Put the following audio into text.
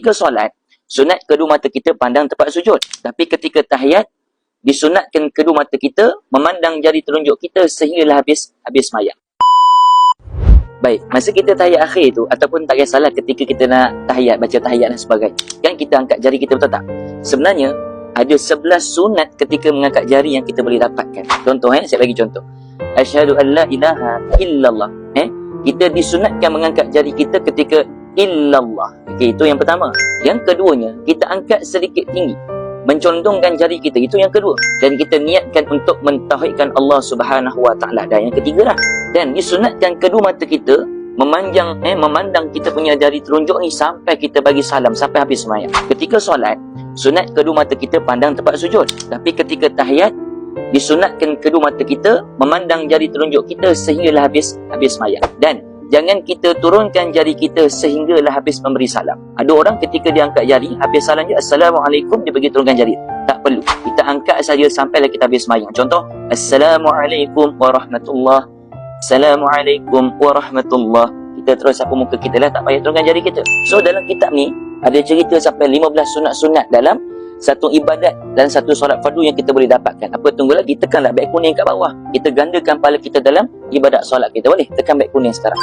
Ketika solat, sunat kedua mata kita pandang tempat sujud. Tapi ketika tahiyat, disunatkan kedua mata kita memandang jari telunjuk kita sehinggalah habis sembahyang. Baik, masa kita tahiyat akhir tu ataupun tak kisahlah ketika kita nak tahiyat, baca tahiyat dan sebagainya, kan kita angkat jari kita, betul tak? Sebenarnya ada 11 sunat ketika mengangkat jari yang kita boleh dapatkan. Contoh saya bagi contoh. Asyhadu an la ilaha illallah. Kita disunatkan mengangkat jari kita ketika illallah. Okey, itu yang pertama. Yang keduanya, kita angkat sedikit tinggi, mencondongkan jari kita, itu yang kedua. Dan kita niatkan untuk mentauhidkan Allah Subhanahu Wa Taala. Dan yang ketiga lah, dan disunatkan kedua mata kita memandang kita punya jari telunjuk ni sampai kita bagi salam, sampai habis sembahyang. Ketika solat, sunat kedua mata kita pandang tempat sujud. Tapi ketika tahiyat, disunatkan kedua mata kita memandang jari telunjuk kita sehinggalah habis sembahyang. Dan jangan kita turunkan jari kita sehinggalah habis memberi salam. Ada orang ketika dia angkat jari, habis salam je, Assalamualaikum, dia bagi turunkan jari. Tak perlu. Kita angkat saja sampailah kita habis sembahyang. Contoh, Assalamualaikum warahmatullahi, Assalamualaikum warahmatullahi. Kita terus sapu muka kita lah, tak payah turunkan jari kita. So dalam kitab ni ada cerita sampai 15 sunat-sunat dalam satu ibadat dan satu solat fardu yang kita boleh dapatkan. Apa tunggu lagi? Tekanlah baik kuning kat bawah. Kita gandakan kepala kita dalam ibadat solat kita. Boleh? Tekan baik kuning sekarang.